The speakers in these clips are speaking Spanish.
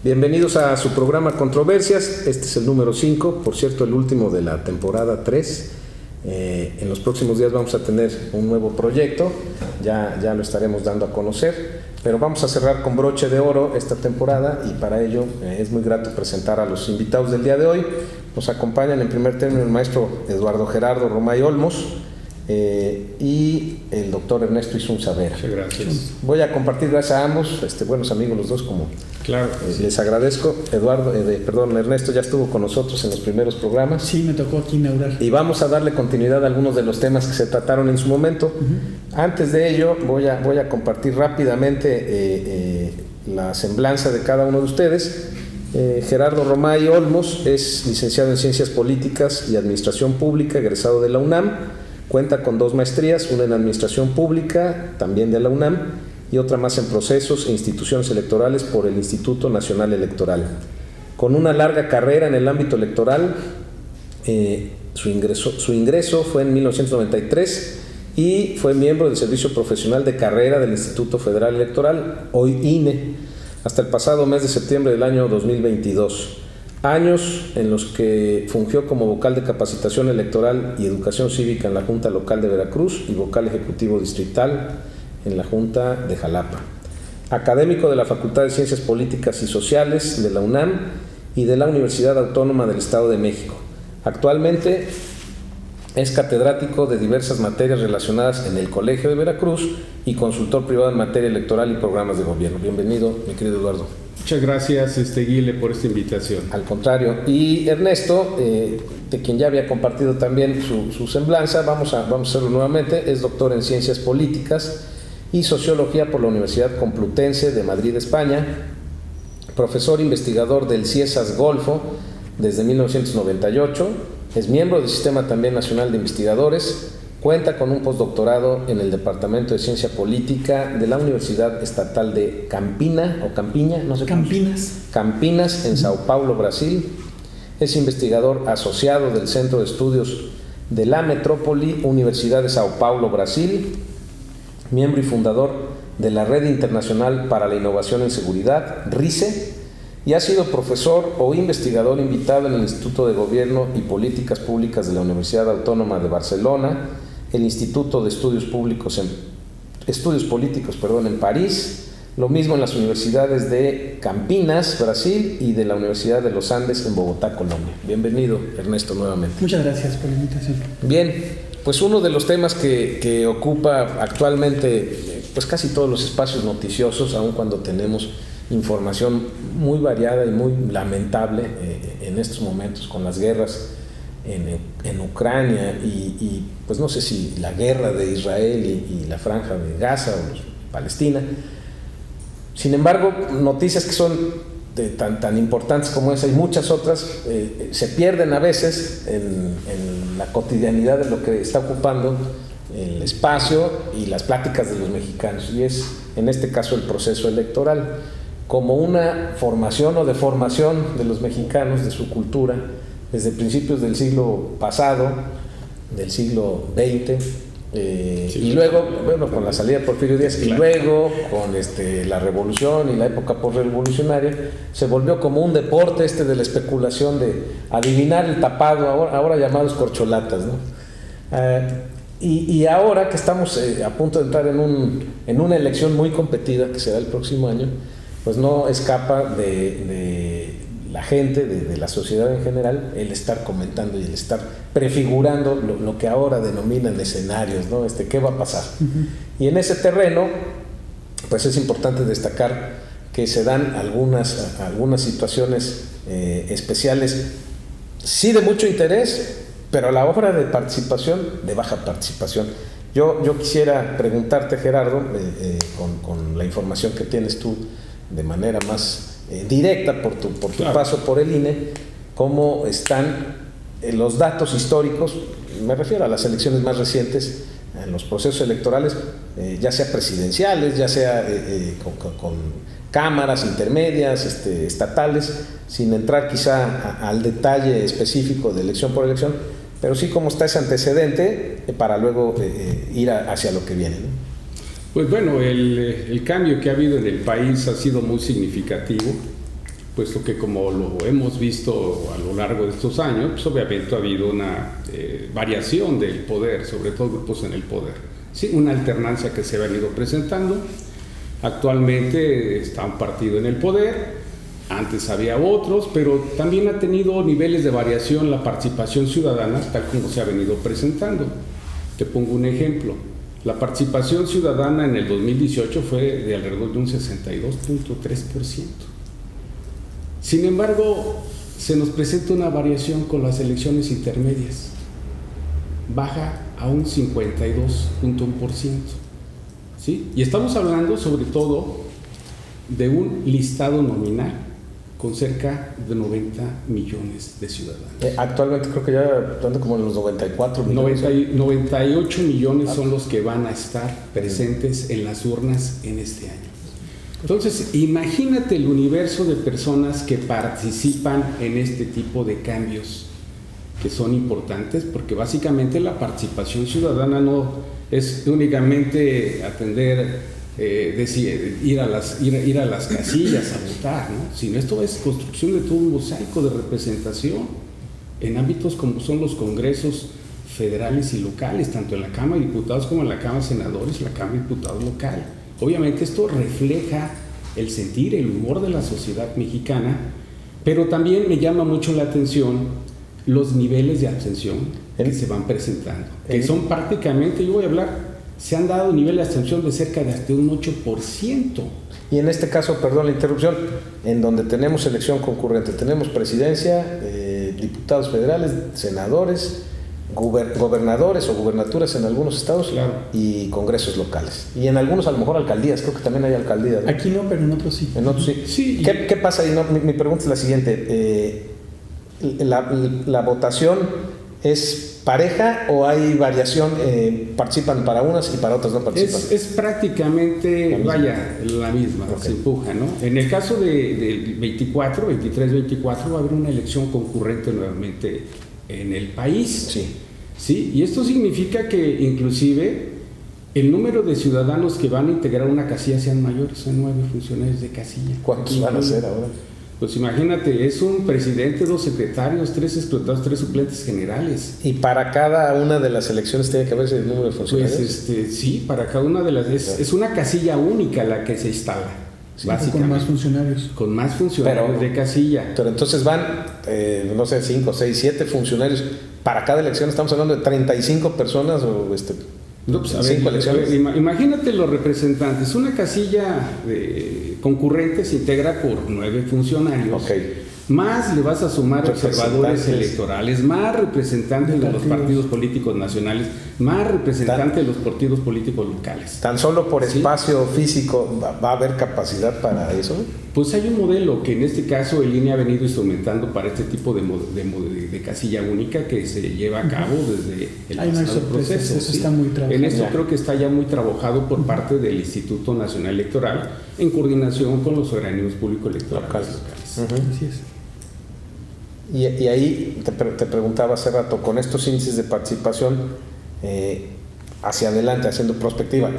Bienvenidos a su programa Controversias. Este es el número 5, por cierto, el último de la temporada 3. En los próximos días vamos a tener un nuevo proyecto, ya lo estaremos dando a conocer, pero vamos a cerrar con broche de oro esta temporada y para ello es muy grato presentar a los invitados del día de hoy. Nos acompañan en primer término el maestro Eduardo Gerardo Romay Olmos y el doctor Ernesto Isunza Vera. Muchas gracias. Voy a compartir, gracias a ambos, buenos amigos los dos, como claro, sí. Les agradezco. Ernesto ya estuvo con nosotros en los primeros programas. Sí, me tocó aquí inaugurar. Y vamos a darle continuidad a algunos de los temas que se trataron en su momento. Antes de ello, voy a compartir rápidamente la semblanza de cada uno de ustedes. Gerardo Romay Olmos es licenciado en Ciencias Políticas y Administración Pública, egresado de la UNAM. Cuenta con 2 maestrías, una en Administración Pública, también de la UNAM, y otra más en Procesos e Instituciones Electorales por el Instituto Nacional Electoral. Con una larga carrera en el ámbito electoral, su ingreso fue en 1993 y fue miembro del Servicio Profesional de Carrera del Instituto Federal Electoral, hoy INE, hasta el pasado mes de septiembre del año 2022. Años en los que fungió como vocal de capacitación electoral y educación cívica en la Junta Local de Veracruz y vocal ejecutivo distrital en la Junta de Jalapa. Académico de la Facultad de Ciencias Políticas y Sociales de la UNAM y de la Universidad Autónoma del Estado de México. Actualmente es catedrático de diversas materias relacionadas en el Colegio de Veracruz y consultor privado en materia electoral y programas de gobierno. Bienvenido, mi querido Eduardo. Muchas gracias, Guile, por esta invitación. Al contrario. Y Ernesto, de quien ya había compartido también su semblanza, vamos a hacerlo nuevamente. Es doctor en Ciencias Políticas y Sociología por la Universidad Complutense de Madrid, España. Profesor investigador del CIESAS Golfo desde 1998. Es miembro del Sistema también Nacional de Investigadores. Cuenta con un postdoctorado en el Departamento de Ciencia Política de la Universidad Estatal de Campinas, en Sao Paulo, Brasil. Es investigador asociado del Centro de Estudios de la Metrópoli, Universidad de Sao Paulo, Brasil. Miembro y fundador de la Red Internacional para la Innovación en Seguridad, RISE. Y ha sido profesor o investigador invitado en el Instituto de Gobierno y Políticas Públicas de la Universidad Autónoma de Barcelona, el Instituto de Estudios Políticos en París, lo mismo en las universidades de Campinas, Brasil, y de la Universidad de los Andes en Bogotá, Colombia. Bienvenido, Ernesto, nuevamente. Muchas gracias por la invitación. Bien, pues uno de los temas que ocupa actualmente pues casi todos los espacios noticiosos, aun cuando tenemos información muy variada y muy lamentable en estos momentos con las guerras en Ucrania y pues no sé si la guerra de Israel y la franja de Gaza o Palestina. Sin embargo, noticias que son tan importantes como esa y muchas otras se pierden a veces en la cotidianidad de lo que está ocupando el espacio y las pláticas de los mexicanos, y es en este caso el proceso electoral como una formación o deformación de los mexicanos, de su cultura, desde principios del siglo pasado, del siglo XX, y luego, con la salida de Porfirio Díaz, y luego con la revolución y la época postrevolucionaria, se volvió como un deporte de la especulación de adivinar el tapado, ahora llamados corcholatas, ¿no? Y ahora que estamos a punto de entrar en una elección muy competida que será el próximo año, pues no escapa de la gente, de la sociedad en general, el estar comentando y el estar prefigurando lo que ahora denominan escenarios, ¿no? ¿Qué va a pasar? Y en ese terreno, pues es importante destacar que se dan algunas situaciones especiales, sí de mucho interés, pero a la hora de participación, de baja participación. Yo quisiera preguntarte, Gerardo, con la información que tienes tú de manera más directa por tu claro. Paso por el INE, cómo están los datos históricos, me refiero a las elecciones más recientes, en los procesos electorales, ya sea presidenciales, ya sea con cámaras intermedias, estatales, sin entrar quizá al detalle específico de elección por elección, pero sí cómo está ese antecedente para luego ir hacia lo que viene, ¿no? Pues bueno, el cambio que ha habido en el país ha sido muy significativo, puesto que como lo hemos visto a lo largo de estos años, pues obviamente ha habido una variación del poder, sobre todo grupos en el poder. Sí, una alternancia que se ha venido presentando. Actualmente está un partido en el poder, antes había otros, pero también ha tenido niveles de variación la participación ciudadana, tal como se ha venido presentando. Te pongo un ejemplo. La participación ciudadana en el 2018 fue de alrededor de un 62.3%. Sin embargo, se nos presenta una variación con las elecciones intermedias. Baja a un 52.1%. ¿Sí? Y estamos hablando sobre todo de un listado nominal con cerca de 90 millones de ciudadanos. Actualmente creo que ya anda como en los 94 millones. 98 millones son los que van a estar presentes en las urnas en este año. Entonces, imagínate el universo de personas que participan en este tipo de cambios que son importantes, porque básicamente la participación ciudadana no es únicamente atender, ir a las casillas a votar, ¿no? Sino esto es construcción de todo un mosaico de representación en ámbitos como son los congresos federales y locales, tanto en la Cámara de Diputados como en la Cámara de Senadores, la Cámara de Diputados local. Obviamente esto refleja el sentir, el humor de la sociedad mexicana, pero también me llama mucho la atención los niveles de abstención que se van presentando, que son prácticamente, yo voy a hablar, se han dado niveles de abstención de cerca de hasta un 8%. Y en este caso, perdón la interrupción, en donde tenemos elección concurrente, tenemos presidencia, diputados federales, senadores, gobernadores o gubernaturas en algunos estados, claro, y congresos locales. Y en algunos a lo mejor alcaldías, creo que también hay alcaldías, ¿no? Aquí no, pero en otros sí. En otros sí. Sí. ¿Qué pasa ahí? No, mi pregunta es la siguiente. ¿La votación es pareja o hay variación? ¿Participan para unas y para otras no participan? Es prácticamente, la misma, Okay. Se empuja, ¿no? En el caso del 23-24 va a haber una elección concurrente nuevamente en el país. Sí. ¿Sí? Y esto significa que inclusive el número de ciudadanos que van a integrar una casilla sean mayores, son 9 funcionarios de casilla. ¿Cuántos van a ser ahora? Pues imagínate, es un presidente, 2 secretarios, 3 escrutados, 3 suplentes generales. ¿Y para cada una de las elecciones tiene que haber ese número de funcionarios? Pues sí, para cada una de las... Es una casilla única la que se instala, Sí, básicamente. con más funcionarios. Con más funcionarios de casilla. Pero entonces van, no sé, 5, 6, 7 funcionarios. Para cada elección estamos hablando de 35 personas o No, pues, 5 elecciones. Imagínate los representantes. Una casilla concurrente se integra por 9 funcionarios. Okay. Más le vas a sumar observadores electorales, más representantes de los partidos políticos nacionales, más representantes de los partidos políticos locales. Tan solo por espacio físico va a haber capacidad para eso. Pues hay un modelo que en este caso el INE ha venido instrumentando para este tipo de casilla única que se lleva a cabo desde el pasado proceso. Eso está muy trabajado. En esto creo que está ya muy trabajado por parte del Instituto Nacional Electoral en coordinación con los organismos público-electorales locales. Así es. Y ahí te preguntaba hace rato, con estos índices de participación hacia adelante, haciendo prospectiva,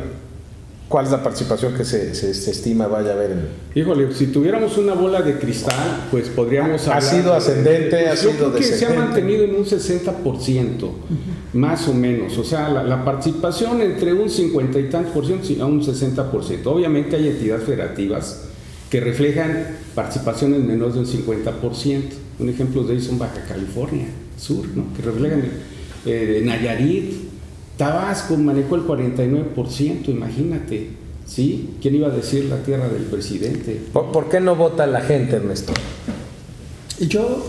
¿cuál es la participación que se estima vaya a haber? Híjole, si tuviéramos una bola de cristal, pues podríamos hablar... ¿Ha sido ascendente? ¿Ha sido yo creo que descendente? se ha mantenido en un 60%, más o menos. O sea, la participación entre un 50 y tantos por ciento a un 60%. Obviamente hay entidades federativas que reflejan participaciones menores de un 50%. Un ejemplo de ellos son Baja California Sur, ¿no? Que reflejan Nayarit, Tabasco manejó el 49%, imagínate, ¿sí? ¿Quién iba a decir la tierra del presidente? ¿Por qué no vota la gente, Ernesto? Yo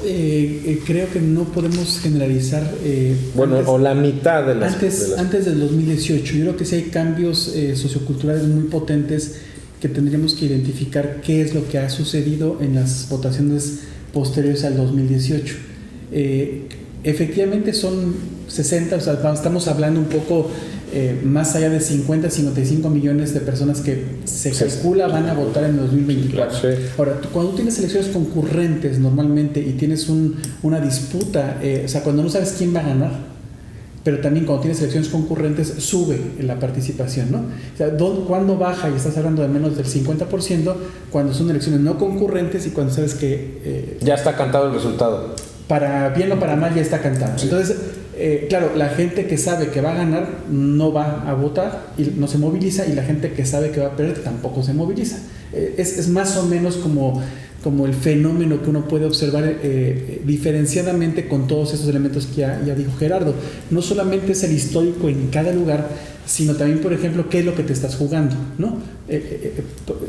creo que no podemos generalizar. O la mitad de las... Antes del 2018, yo creo que sí hay cambios socioculturales muy potentes que tendríamos que identificar qué es lo que ha sucedido en las votaciones posteriores al 2018. Efectivamente son 60, o sea, estamos hablando un poco más allá de 50, 55 millones de personas que se calcula van a votar en 2024. Sí. Ahora, cuando tú tienes elecciones concurrentes normalmente y tienes una disputa, o sea, cuando no sabes quién va a ganar, pero también cuando tienes elecciones concurrentes sube la participación, ¿no? O sea, ¿cuándo baja? Y estás hablando de menos del 50% cuando son elecciones no concurrentes y cuando sabes que... ya está cantado el resultado. Para bien o para mal ya está cantado. Sí. Entonces, claro, la gente que sabe que va a ganar no va a votar y no se moviliza, y la gente que sabe que va a perder tampoco se moviliza. Es más o menos como el fenómeno que uno puede observar diferenciadamente con todos esos elementos que ya dijo Gerardo. No solamente es el histórico en cada lugar, sino también, por ejemplo, qué es lo que te estás jugando, ¿no?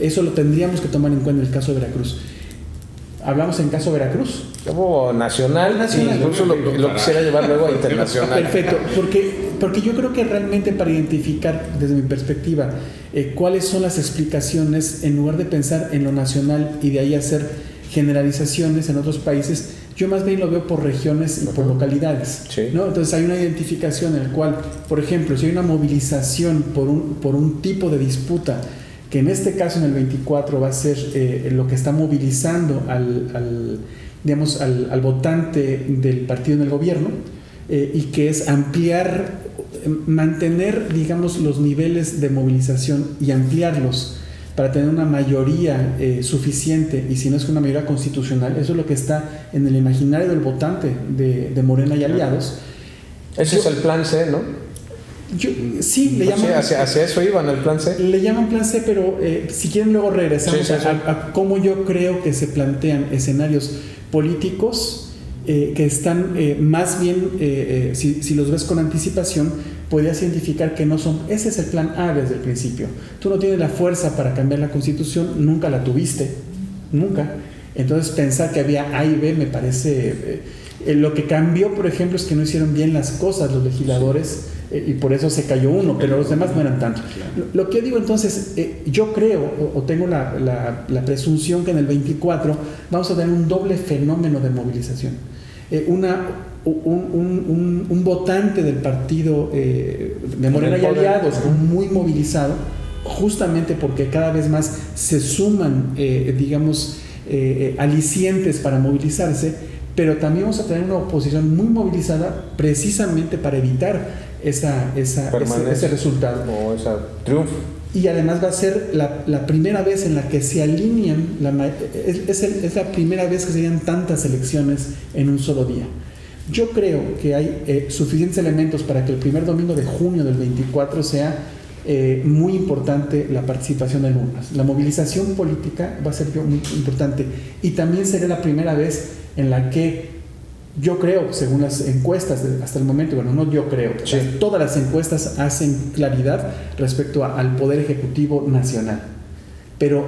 Eso lo tendríamos que tomar en cuenta en el caso de Veracruz. Hablamos en caso de Veracruz. Como nacional, incluso lo quisiera llevar luego a internacional. Perfecto, porque yo creo que realmente para identificar, desde mi perspectiva, cuáles son las explicaciones, en lugar de pensar en lo nacional y de ahí hacer generalizaciones en otros países, yo más bien lo veo por regiones y por localidades, sí, ¿no? Entonces hay una identificación en la cual, por ejemplo, si hay una movilización por un tipo de disputa, que en este caso en el 24 va a ser lo que está movilizando al votante del partido en el gobierno, y que es mantener, digamos, los niveles de movilización y ampliarlos para tener una mayoría suficiente, y si no es que una mayoría constitucional. Eso es lo que está en el imaginario del votante de Morena y aliados. Ese es el plan C, ¿no? Sí, le llaman... Hacia eso iban, el plan C. Le llaman plan C, pero si quieren luego regresamos a cómo yo creo que se plantean escenarios políticos que están más bien, si los ves con anticipación, podrías identificar que no son... Ese es el plan A desde el principio. Tú no tienes la fuerza para cambiar la Constitución, nunca la tuviste, nunca. Entonces pensar que había A y B me parece... lo que cambió, por ejemplo, es que no hicieron bien las cosas los legisladores, y por eso se cayó uno, pero los demás no eran tanto. Lo que yo digo entonces, yo creo o tengo la presunción que en el 24 vamos a tener un doble fenómeno de movilización. Un votante del partido de Morena y aliados muy movilizado, justamente porque cada vez más se suman, alicientes para movilizarse, pero también vamos a tener una oposición muy movilizada precisamente para evitar ese resultado o ese triunfo. Y además va a ser la primera vez en la que se alinean, es la primera vez que se hayan tantas elecciones en un solo día. Yo creo que hay suficientes elementos para que el primer domingo de junio del 24 sea muy importante la participación en urnas. La movilización política va a ser muy importante, y también será la primera vez en la que yo creo, según las encuestas hasta el momento, bueno, no yo creo, sí, todas las encuestas hacen claridad respecto al Poder Ejecutivo Nacional, pero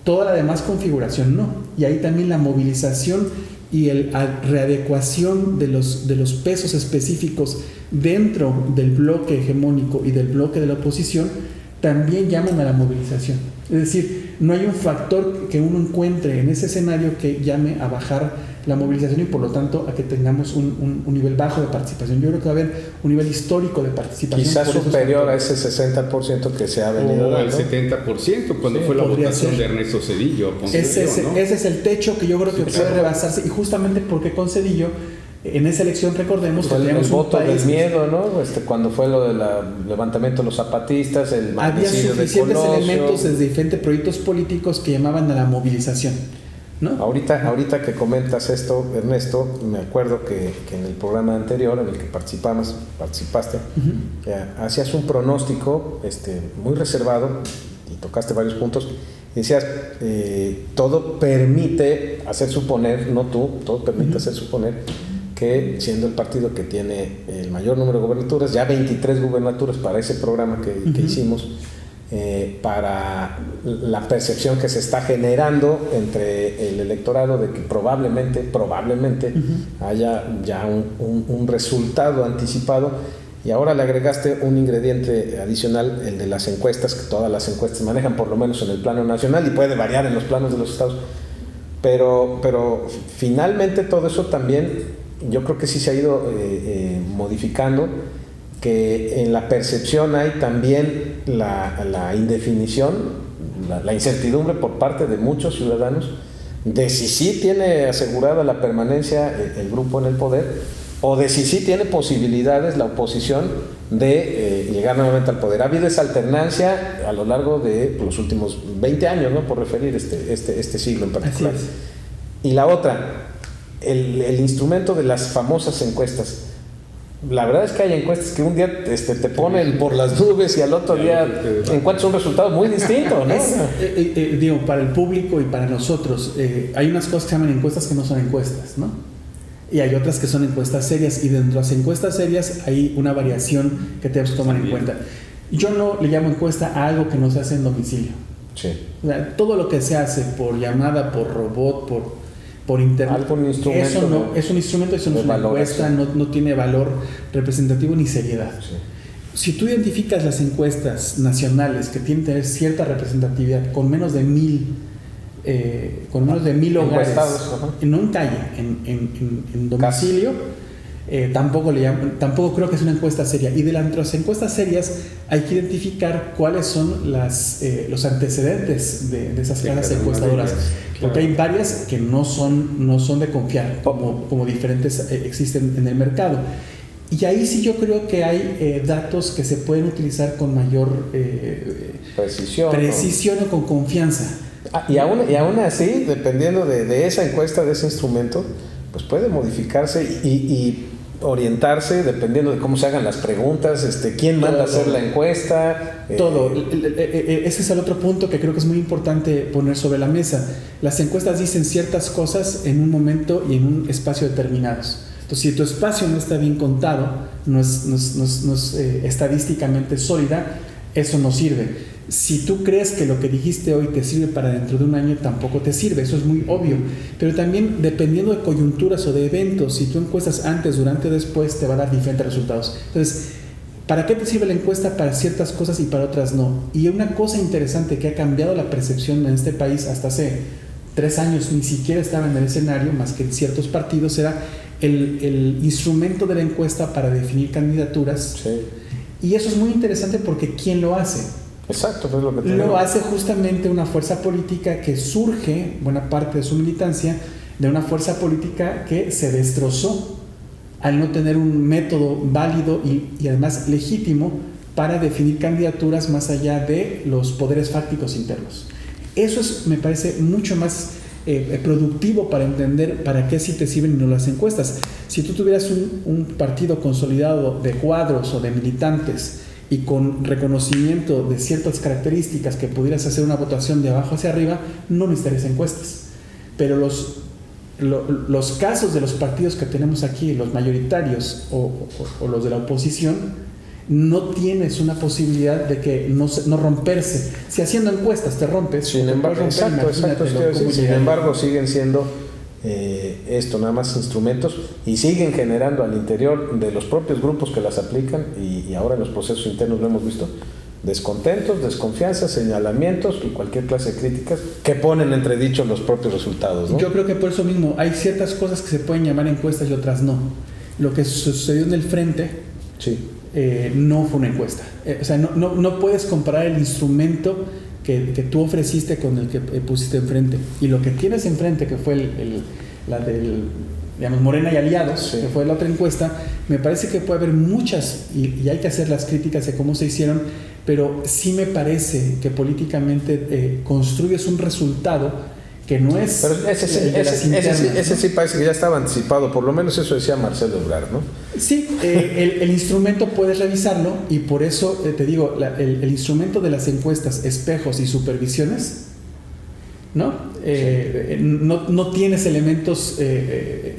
toda la demás configuración no, y ahí también la movilización y la readecuación de los pesos específicos dentro del bloque hegemónico y del bloque de la oposición también llaman a la movilización. Es decir, no hay un factor que uno encuentre en ese escenario que llame a bajar la movilización y por lo tanto a que tengamos un nivel bajo de participación. Yo creo que va a haber un nivel histórico de participación. Quizás superior a ese 60% que se ha venido dando. O al 70% cuando fue la votación de Ernesto Zedillo. Ese es el techo que yo creo que puede rebasarse, y justamente porque con Zedillo, en esa elección, recordemos que teníamos el voto del miedo, ¿no? Cuando fue lo del levantamiento de los zapatistas, el magnicidio de Colosio. Había suficientes elementos desde diferentes proyectos políticos que llamaban a la movilización, ¿no? Ahorita que comentas esto, Ernesto, me acuerdo que en el programa anterior en el que participaste, hacías un pronóstico muy reservado y tocaste varios puntos. Decías, todo permite hacer suponer, no tú, todo permite hacer suponer que, siendo el partido que tiene el mayor número de gubernaturas, ya 23 gubernaturas para ese programa que hicimos, para la percepción que se está generando entre el electorado de que probablemente haya ya un resultado anticipado, y ahora le agregaste un ingrediente adicional, el de las encuestas, que todas las encuestas manejan, por lo menos en el plano nacional, y puede variar en los planos de los estados, pero finalmente todo eso también yo creo que sí se ha ido modificando, que en la percepción hay también la indefinición, la incertidumbre por parte de muchos ciudadanos de si sí tiene asegurada la permanencia el grupo en el poder, o de si sí tiene posibilidades la oposición de llegar nuevamente al poder. Ha habido esa alternancia a lo largo de los últimos 20 años, ¿no? Por referir este siglo en particular. Y la otra, el instrumento de las famosas encuestas. La verdad es que hay encuestas que un día te ponen por las nubes y al otro día encuentras un resultado muy distinto, ¿no? Digo, para el público y para nosotros, hay unas cosas que se llaman encuestas que no son encuestas, ¿no? Y hay otras que son encuestas serias, y dentro de las encuestas serias hay una variación que tenemos que tomar en cuenta. Yo no le llamo encuesta a algo que no se hace en domicilio. Sí. O sea, todo lo que se hace por llamada, por robot, por internet, eso no es un instrumento, eso no es una encuesta, no tiene valor representativo ni seriedad. Sí. Si tú identificas las encuestas nacionales que tienen que tener cierta representatividad con menos de 1,000 hogares, no en calle, en domicilio, tampoco creo que es una encuesta seria. Y de las encuestas serias hay que identificar cuáles son los antecedentes de esas casas encuestadoras, porque hay varias que no son de confiar, como diferentes existen en el mercado. Y ahí sí yo creo que hay datos que se pueden utilizar con mayor precisión o con confianza. Y aún así, dependiendo de esa encuesta, de ese instrumento, pues puede modificarse y orientarse dependiendo de cómo se hagan las preguntas, quién manda a hacer la encuesta. Todo. Ese es el otro punto que creo que es muy importante poner sobre la mesa. Las encuestas dicen ciertas cosas en un momento y en un espacio determinados. Entonces, si tu espacio no está bien contado, no es estadísticamente sólida, eso no sirve. Si tú crees que lo que dijiste hoy te sirve para dentro de un año, tampoco te sirve, eso es muy obvio. Pero también, dependiendo de coyunturas o de eventos, si tú encuestas antes, durante o después, te va a dar diferentes resultados. Entonces, ¿para qué te sirve la encuesta? Para ciertas cosas y para otras no. Y una cosa interesante que ha cambiado la percepción en este país hasta hace 3 años, ni siquiera estaba en el escenario, más que en ciertos partidos, era el instrumento de la encuesta para definir candidaturas. Sí. Y eso es muy interesante porque ¿quién lo hace? Exacto, pues lo que lo hace justamente una fuerza política que surge, buena parte de su militancia, de una fuerza política que se destrozó al no tener un método válido y además legítimo para definir candidaturas más allá de los poderes fácticos internos. Eso me parece mucho más productivo para entender para qué sí te sirven y no las encuestas. Si tú tuvieras un partido consolidado de cuadros o de militantes y con reconocimiento de ciertas características que pudieras hacer una votación de abajo hacia arriba, no necesitarías encuestas. Pero los casos de los partidos que tenemos aquí, los mayoritarios o los de la oposición, no tienes una posibilidad de que no romperse. Si haciendo encuestas te rompes, sin embargo, sin embargo siguen siendo nada más instrumentos y siguen generando al interior de los propios grupos que las aplican y ahora en los procesos internos lo hemos visto, descontentos, desconfianzas, señalamientos y cualquier clase de críticas que ponen entredicho los propios resultados, ¿no? Yo creo que por eso mismo hay ciertas cosas que se pueden llamar encuestas y otras no. Lo que sucedió en el Frente no fue una encuesta. O sea, no puedes comparar el instrumento que tú ofreciste con el que pusiste enfrente. Y lo que tienes enfrente, que fue la del, digamos, Morena y Aliados, que fue la otra encuesta, me parece que puede haber muchas, y hay que hacer las críticas de cómo se hicieron, pero sí me parece que políticamente construyes un resultado que no es... Pero ese sí parece que ya estaba anticipado, por lo menos eso decía Marcelo Ebrard, ¿no? Sí, el instrumento puedes revisarlo y por eso te digo, el instrumento de las encuestas, espejos y supervisiones, ¿no? No tienes elementos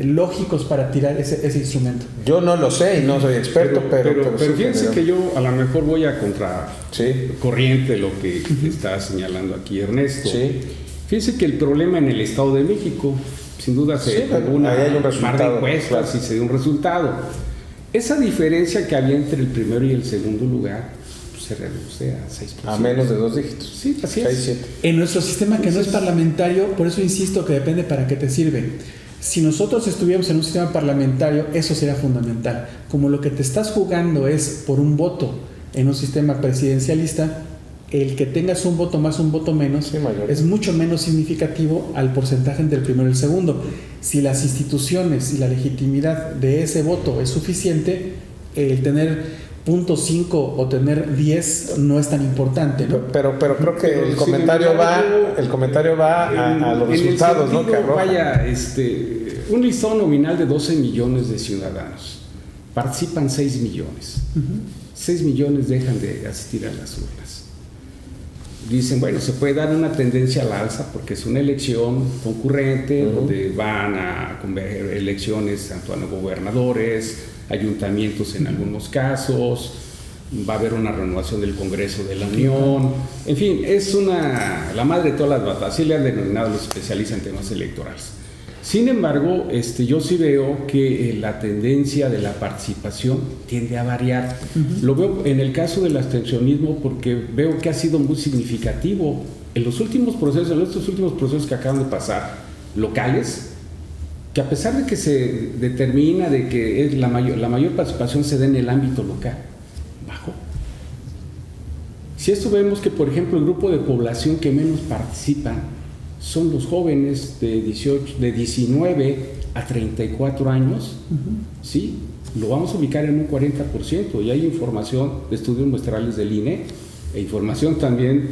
lógicos para tirar ese instrumento. Yo no lo sé y no soy experto, pero fíjense que yo a lo mejor voy a contracorriente lo que está señalando aquí Ernesto. Sí. Fíjense que el problema en el Estado de México, sin duda se tuvo una mar de encuestas y se dio un resultado. Esa diferencia que había entre el primero y el segundo lugar se reduce a 6%. A menos de 2 dígitos. Sí, así 6, es. 7. En nuestro sistema que no es parlamentario, por eso insisto que depende para qué te sirve. Si nosotros estuviéramos en un sistema parlamentario, eso sería fundamental. Como lo que te estás jugando es por un voto en un sistema presidencialista, el que tengas un voto más, un voto menos, es mucho menos significativo al porcentaje entre el primero y el segundo. Si las instituciones y la legitimidad de ese voto es suficiente, el tener 0.5 o tener 10 no es tan importante, ¿no? Pero creo que el comentario va a los resultados, ¿no? Vaya, un listado nominal de 12 millones de ciudadanos. Participan 6 millones. 6 millones dejan de asistir a las urnas. Dicen, bueno, se puede dar una tendencia al alza porque es una elección concurrente donde van a converger elecciones tanto a los gobernadores, ayuntamientos en algunos casos, va a haber una renovación del Congreso de la Unión, en fin, es la madre de todas las batallas, así le han denominado los especialistas en temas electorales. Sin embargo, yo sí veo que la tendencia de la participación tiende a variar. Lo veo en el caso del abstencionismo porque veo que ha sido muy significativo en estos últimos procesos que acaban de pasar, locales, que a pesar de que se determina de que es la mayor participación se da en el ámbito local, bajó. Si esto vemos que, por ejemplo, el grupo de población que menos participan son los jóvenes de 19 a 34 años, ¿sí? Lo vamos a ubicar en un 40%, y hay información de estudios muestrales del INE, e información también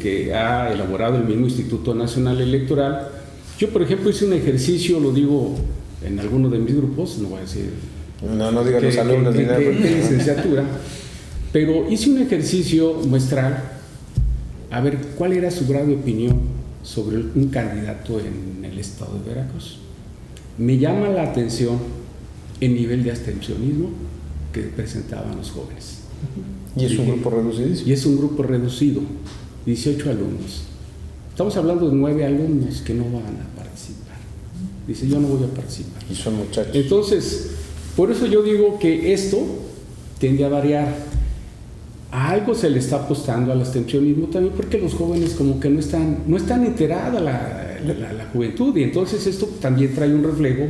que ha elaborado el mismo Instituto Nacional Electoral. Yo, por ejemplo, hice un ejercicio, lo digo en alguno de mis grupos, no voy a decir... No digan los alumnos ni nada. De licenciatura, pero hice un ejercicio muestral a ver cuál era su grado de opinión sobre un candidato en el estado de Veracruz. Me llama la atención el nivel de abstencionismo que presentaban los jóvenes. ¿Y es un grupo reducido? Y es un grupo reducido, 18 alumnos. Estamos hablando de 9 alumnos que no van a participar. Dice, yo no voy a participar. Y son muchachos. Entonces, por eso yo digo que esto tiende a variar. A algo se le está apostando al abstencionismo también porque los jóvenes como que no están enterada la juventud, y entonces esto también trae un reflejo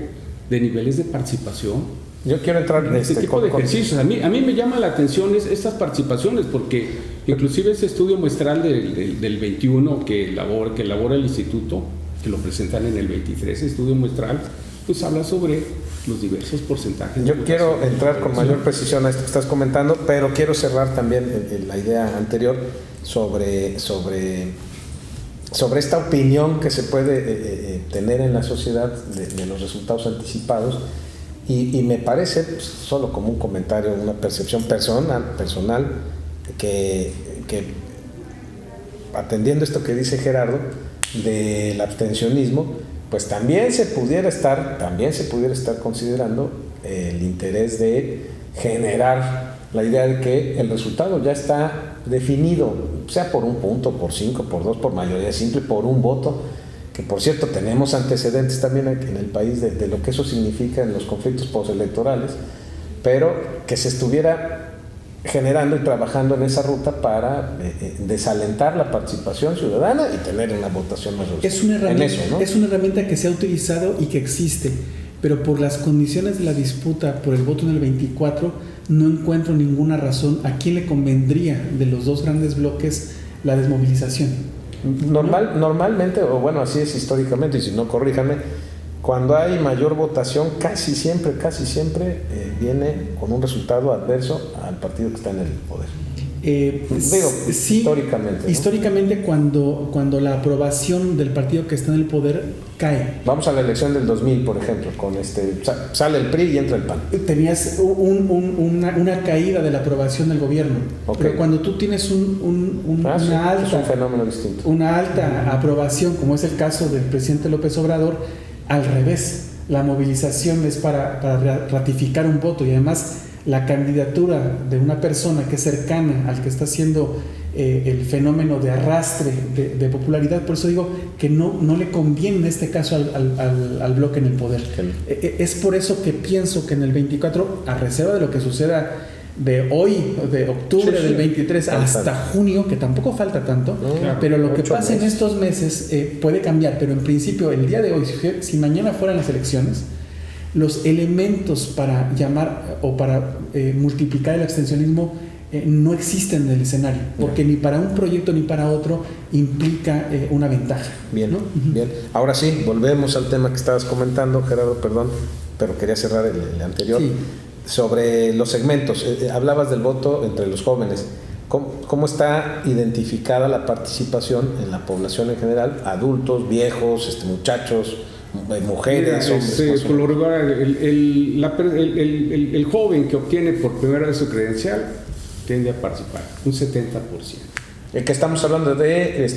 de niveles de participación. Yo quiero entrar en este tipo de ejercicios. A mí me llama la atención estas participaciones porque inclusive ese estudio muestral del 21 que elabora el instituto, que lo presentan en el 23, estudio muestral, pues habla sobre los diversos porcentajes. Yo quiero entrar con mayor precisión a esto que estás comentando, pero quiero cerrar también la idea anterior sobre esta opinión que se puede tener en la sociedad de los resultados anticipados, y me parece, pues, solo como un comentario, una percepción personal que atendiendo esto que dice Gerardo del abstencionismo, pues también se pudiera estar considerando el interés de generar la idea de que el resultado ya está definido, sea por un punto, por 5, por 2, por mayoría simple, por un voto, que por cierto tenemos antecedentes también en el país de lo que eso significa en los conflictos postelectorales, pero que se estuviera generando y trabajando en esa ruta para desalentar la participación ciudadana y tener una votación más justa. Es una herramienta que se ha utilizado y que existe, pero por las condiciones de la disputa por el voto en el 24 no encuentro ninguna razón a quién le convendría de los dos grandes bloques la desmovilización. Normalmente, o bueno, así es históricamente, y si no, corríjanme, cuando hay mayor votación, casi siempre viene con un resultado adverso al partido que está en el poder. Sí, históricamente, ¿no? Históricamente cuando la aprobación del partido que está en el poder cae. Vamos a la elección del 2000, por ejemplo, sale el PRI y entra el PAN. Tenías una caída de la aprobación del gobierno. Okay. Pero cuando tú tienes una alta, es un fenómeno distinto. Una alta aprobación, como es el caso del presidente López Obrador, al revés, la movilización es para ratificar un voto, y además la candidatura de una persona que es cercana al que está haciendo el fenómeno de arrastre de popularidad. Por eso digo que no le conviene en este caso al bloque en el poder. Es por eso que pienso que en el 24, a reserva de lo que suceda de hoy, de octubre del 23 hasta junio, que tampoco falta tanto, pero lo que pasa en estos meses puede cambiar. Pero en principio, el día de hoy, si mañana fueran las elecciones, los elementos para llamar o para multiplicar el abstencionismo no existen en el escenario, porque ni para un proyecto ni para otro implica una ventaja. Bien, ¿no? bien. Ahora sí, volvemos al tema que estabas comentando, Gerardo, perdón, pero quería cerrar el anterior. Sí. Sobre los segmentos, hablabas del voto entre los jóvenes. ¿Cómo está identificada la participación en la población en general? Adultos, viejos, muchachos, mujeres, hombres. Por lo regular, el joven que obtiene por primera vez su credencial tiende a participar, un 70%. Que estamos hablando de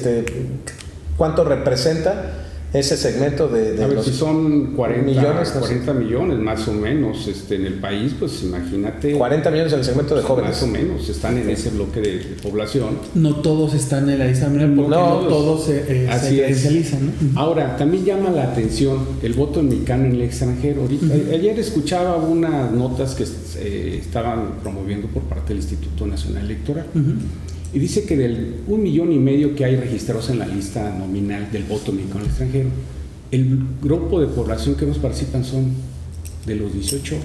¿cuánto representa ese segmento de a ver, los si son 40 millones, no 40 millones más o menos en el país, pues imagínate. 40 millones en el segmento de jóvenes. Más o menos están en ese bloque de población. No todos están en la lista porque no todos se credencializan, ¿no? Ahora, también llama la atención el voto mexicano en el extranjero. Ayer escuchaba unas notas que estaban promoviendo por parte del Instituto Nacional Electoral. Y dice que del 1,5 millones que hay registrados en la lista nominal del voto mexicano al extranjero, el grupo de población que más participan son de los 18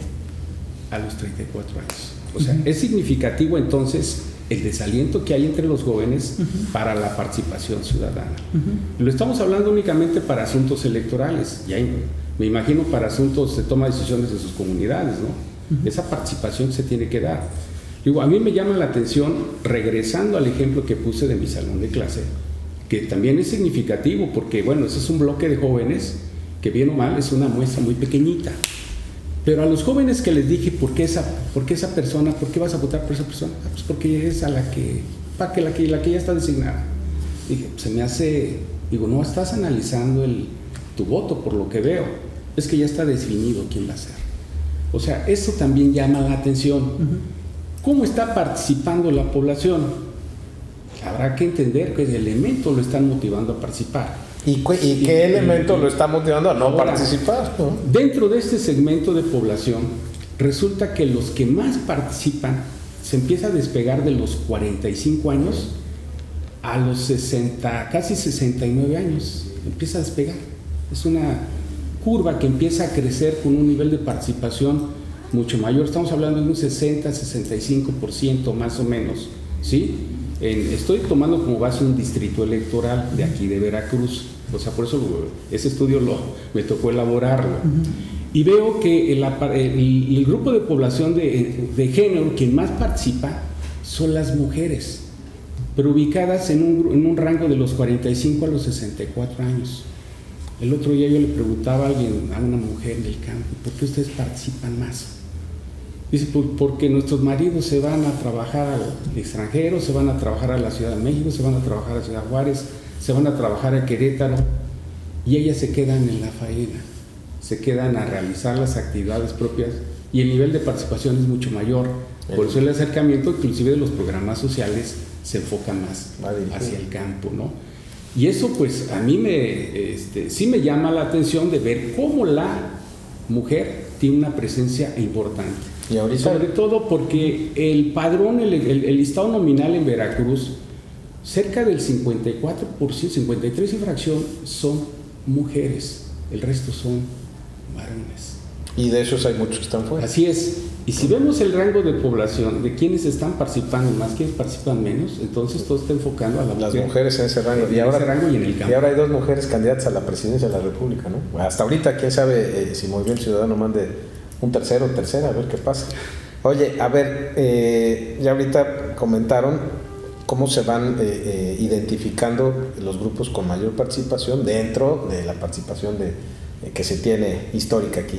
a los 34 años. O sea, es significativo entonces el desaliento que hay entre los jóvenes para la participación ciudadana. Lo estamos hablando únicamente para asuntos electorales, ya me imagino para asuntos de toma de decisiones de sus comunidades, ¿no? Esa participación se tiene que dar. Digo, a mí me llama la atención, regresando al ejemplo que puse de mi salón de clase, que también es significativo porque, bueno, ese es un bloque de jóvenes que bien o mal es una muestra muy pequeñita. Pero a los jóvenes que les dije, ¿por qué esa persona, por qué vas a votar por esa persona? Pues porque es la que ya está designada. Dije, se me hace, no estás analizando tu voto por lo que veo, es que ya está definido quién va a ser. O sea, eso también llama la atención. ¿Cómo está participando la población? Habrá que entender qué elemento lo están motivando a participar. ¿Y qué elemento lo está motivando a no participar? ¿No? Dentro de este segmento de población, resulta que los que más participan se empieza a despegar de los 45 años a los 60, casi 69 años. Empieza a despegar. Es una curva que empieza a crecer con un nivel de participación mucho mayor. Estamos hablando de un 60-65% más o menos, ¿sí? Estoy tomando como base un distrito electoral de aquí de Veracruz, o sea, por eso ese estudio me tocó elaborarlo. Y veo que el grupo de población de género quien más participa son las mujeres, pero ubicadas en un rango de los 45 a los 64 años. El otro día yo le preguntaba a una mujer del campo, ¿por qué ustedes participan más? Dice, porque nuestros maridos se van a trabajar al extranjero, se van a trabajar a la Ciudad de México, se van a trabajar a Ciudad Juárez, se van a trabajar a Querétaro, y ellas se quedan en la faena, se quedan a realizar las actividades propias, y el nivel de participación es mucho mayor. Por eso el acercamiento, inclusive de los programas sociales, se enfoca más hacia el campo, ¿no? Y eso, pues, a mí sí me llama la atención de ver cómo la mujer tiene una presencia importante. ¿Y ahorita? Sobre todo porque el padrón, el listado nominal en Veracruz, cerca del 54%, 53 y fracción son mujeres, el resto son varones. Y de esos hay muchos que están fuera. Así es. Y si vemos el rango de población de quienes están participando más, quienes participan menos, entonces todo está enfocando a las mujeres en ese rango. Y en el campo. Y ahora hay 2 mujeres candidatas a la presidencia de la República, ¿no? Hasta ahorita, quién sabe si Movimiento Ciudadano mande un tercera, a ver qué pasa. Oye, a ver, ya ahorita comentaron cómo se van identificando los grupos con mayor participación dentro de la participación que se tiene histórica aquí.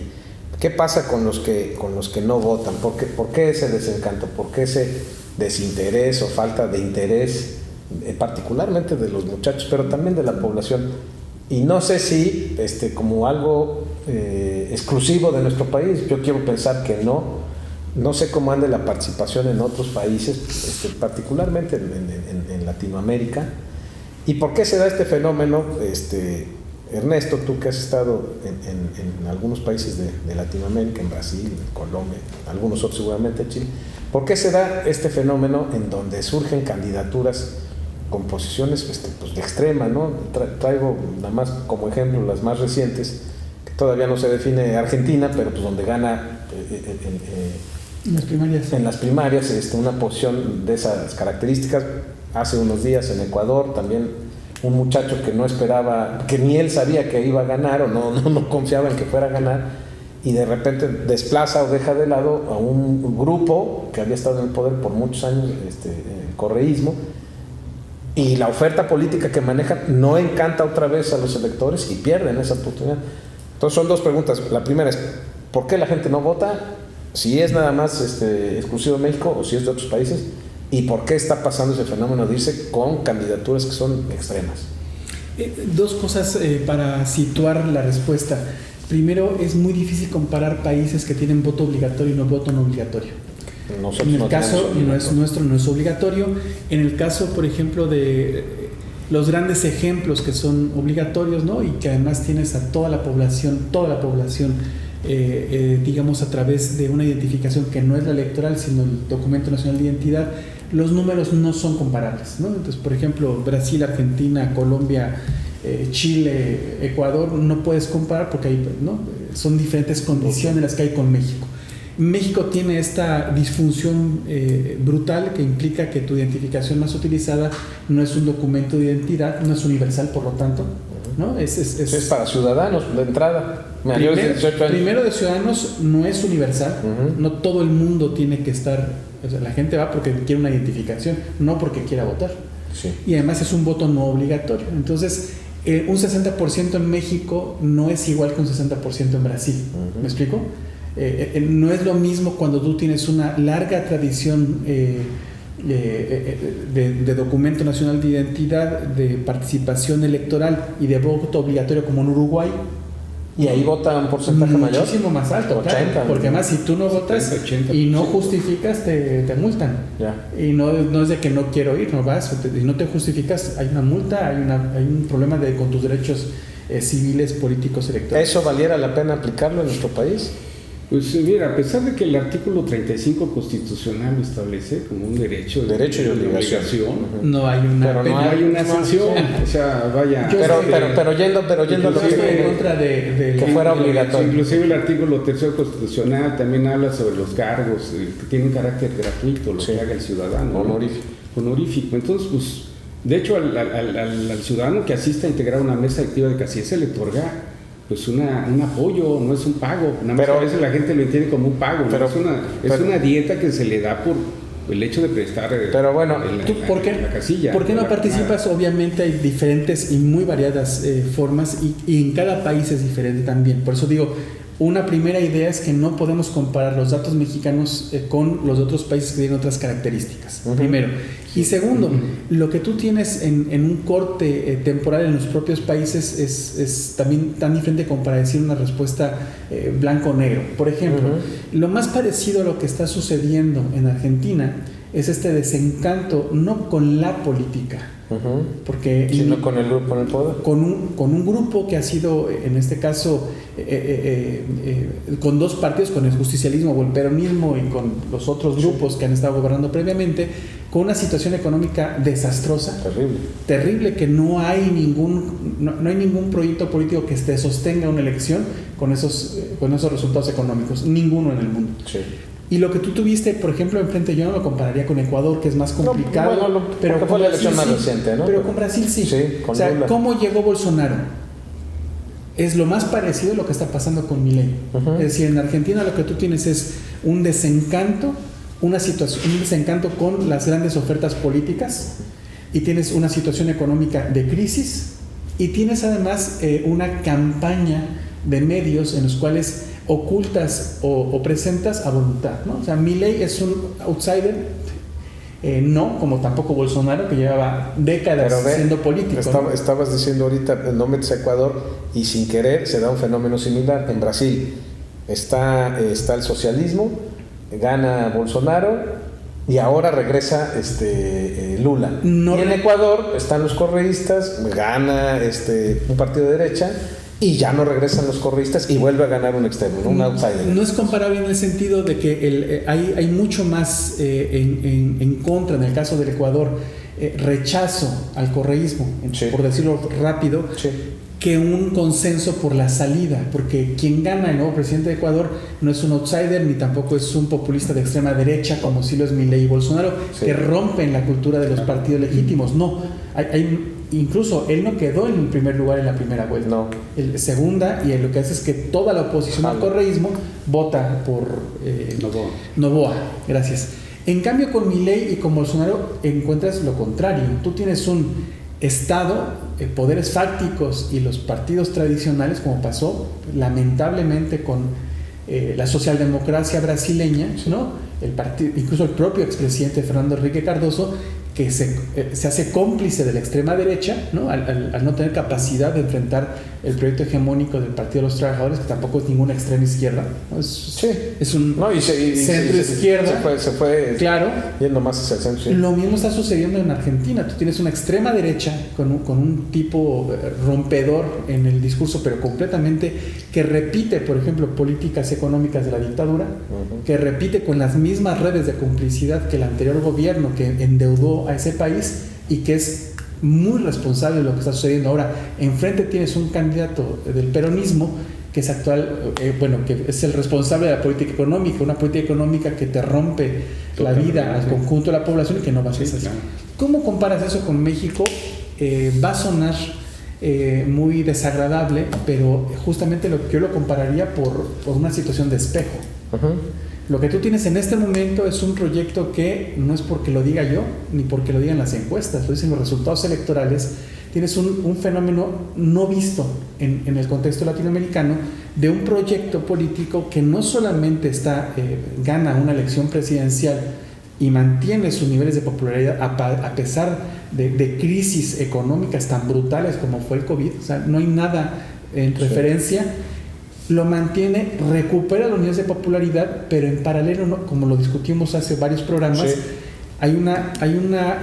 ¿Qué pasa con los que no votan? ¿Por qué ese desencanto? ¿Por qué ese desinterés o falta de interés, particularmente de los muchachos, pero también de la población? Y no sé si como algo exclusivo de nuestro país. Yo quiero pensar que no sé cómo ande la participación en otros países, particularmente en Latinoamérica. ¿Y por qué se da este fenómeno? Ernesto, tú que has estado en algunos países de Latinoamérica, en Brasil, en Colombia, algunos otros seguramente, Chile, ¿por qué se da este fenómeno en donde surgen candidaturas con posiciones pues de extrema, ¿no? Traigo nada más como ejemplo las más recientes, que todavía no se define Argentina, pero pues donde gana En las primarias. Una posición de esas características. Hace unos días en Ecuador también un muchacho que no esperaba, que ni él sabía que iba a ganar o no confiaba en que fuera a ganar, y de repente desplaza o deja de lado a un grupo que había estado en el poder por muchos años, el correísmo, y la oferta política que manejan no encanta otra vez a los electores y pierden esa oportunidad. Entonces son dos preguntas. La primera es, ¿por qué la gente no vota? Si es nada más exclusivo de México o si es de otros países, y por qué está pasando ese fenómeno de irse con candidaturas que son extremas. Dos cosas para situar la respuesta. Primero, es muy difícil comparar países que tienen voto obligatorio y no voto no obligatorio. En el caso nuestro no es obligatorio. En el caso, por ejemplo, de los grandes ejemplos que son obligatorios, ¿no? Y que además tienes a toda la población, digamos, a través de una identificación que no es la electoral, sino el Documento Nacional de Identidad, los números no son comparables, ¿no? Entonces, por ejemplo, Brasil, Argentina, Colombia, Chile, Ecuador, no puedes comparar porque hay, ¿no? Son diferentes condiciones las que hay con México. México tiene esta disfunción brutal que implica que tu identificación más utilizada no es un documento de identidad, no es universal, por lo tanto, ¿no? Es para ciudadanos de entrada. Primero de ciudadanos no es universal, no todo el mundo tiene que estar, o sea, la gente va porque quiere una identificación, no porque quiera votar. Sí. Y además es un voto no obligatorio. Entonces, un 60% en México no es igual que un 60% en Brasil. ¿Me explico? No es lo mismo cuando tú tienes una larga tradición de documento nacional de identidad, de participación electoral y de voto obligatorio como en Uruguay. Y ahí vota un porcentaje mayor. Muchísimo más alto, 80, claro, porque además si tú no votas 80%. Y no justificas, te multan. Ya. Y no es de que no quiero ir, no vas, y no te justificas, hay una multa, hay un problema con tus derechos civiles, políticos, electorales. ¿Eso valiera la pena aplicarlo en nuestro país? Pues mira, a pesar de que el artículo 35 constitucional lo establece como un derecho y obligación, no hay una sanción, o sea, vaya. Pero yendo a lo que en contra de que fuera obligatorio. Inclusive el artículo 3 constitucional también habla sobre los cargos que tienen carácter gratuito, lo que haga el ciudadano. Honorífico. Entonces, pues, de hecho, al ciudadano que asista a integrar una mesa activa de casillas se le otorga pues un apoyo, no es un pago. Nada más a veces la gente lo entiende como un pago, es una dieta que se le da por el hecho de prestar la casilla. ¿Por qué no participas? Obviamente hay diferentes y muy variadas formas y en cada país es diferente también. Por eso digo, una primera idea es que no podemos comparar los datos mexicanos con los de otros países que tienen otras características, primero. Y segundo, lo que tú tienes en un corte temporal en los propios países es también tan diferente como para decir una respuesta blanco o negro. Por ejemplo, lo más parecido a lo que está sucediendo en Argentina es este desencanto, no con la política, porque sino con el grupo en el poder, con un grupo que ha sido, en este caso, con dos partidos, con el justicialismo o el peronismo y con los otros grupos que han estado gobernando previamente, con una situación económica desastrosa, terrible, que no hay ningún proyecto político que sostenga una elección con esos resultados económicos, ninguno en el mundo. Sí. Y lo que tú tuviste, por ejemplo, enfrente, yo no lo compararía con Ecuador, que es más complicado. Pero fue la elección más reciente, ¿no? Pero con Brasil sí. O sea, Lula. ¿Cómo llegó Bolsonaro? Es lo más parecido a lo que está pasando con Milei. Es decir, en Argentina lo que tú tienes es un desencanto, un desencanto con las grandes ofertas políticas, y tienes una situación económica de crisis, y tienes además una campaña de medios en los cuales ocultas o presentas a voluntad, ¿no? O sea, Milei es un outsider, no como tampoco Bolsonaro, que llevaba décadas siendo político. Estabas diciendo ahorita, no metes a Ecuador, y sin querer se da un fenómeno similar. En Brasil está el socialismo, gana Bolsonaro y ahora regresa Lula. Y en Ecuador están los correístas, gana un partido de derecha, y ya no regresan los correístas y vuelve a ganar un extremo, un outsider. No es comparable en el sentido de que hay mucho más en contra, en el caso del Ecuador, rechazo al correísmo, por decirlo rápido, que un consenso por la salida, porque quien gana el nuevo presidente de Ecuador no es un outsider ni tampoco es un populista de extrema derecha como sí lo es Milei y Bolsonaro, que rompen la cultura de los partidos legítimos. No, incluso él no quedó en el primer lugar en la primera vuelta. No. Segunda, y lo que hace es que toda la oposición al correísmo vota por Noboa. Gracias. En cambio, con Milei y con Bolsonaro encuentras lo contrario. Tú tienes un Estado, poderes fácticos y los partidos tradicionales, como pasó lamentablemente con la socialdemocracia brasileña, ¿no? Incluso el propio expresidente Fernando Henrique Cardoso, que se hace cómplice de la extrema derecha, ¿no? Al no tener capacidad de enfrentar el proyecto hegemónico del Partido de los Trabajadores, que tampoco es ninguna extrema izquierda, ¿no? Es un centro izquierda. Se fue claro, yendo más hacia el centro. Sí. Lo mismo está sucediendo en Argentina. Tú tienes una extrema derecha con un tipo rompedor en el discurso, pero completamente que repite, por ejemplo, políticas económicas de la dictadura, que repite con las mismas redes de complicidad que el anterior gobierno que endeudó a ese país y que es muy responsable de lo que está sucediendo ahora. Enfrente tienes un candidato del peronismo que es actual, que es el responsable de la política económica, una política económica que te rompe la vida al conjunto de la población y que no va a ser así. Claro. ¿Cómo comparas eso con México? Va a sonar muy desagradable, pero justamente yo lo compararía por una situación de espejo. Lo que tú tienes en este momento es un proyecto que no es porque lo diga yo, ni porque lo digan las encuestas, lo dicen los resultados electorales. Tienes un fenómeno no visto en el contexto latinoamericano de un proyecto político que no solamente gana una elección presidencial y mantiene sus niveles de popularidad a pesar de crisis económicas tan brutales como fue el COVID, o sea, no hay nada en referencia. Lo mantiene, recupera los niveles de popularidad, pero en paralelo, ¿no? Como lo discutimos hace varios programas, hay una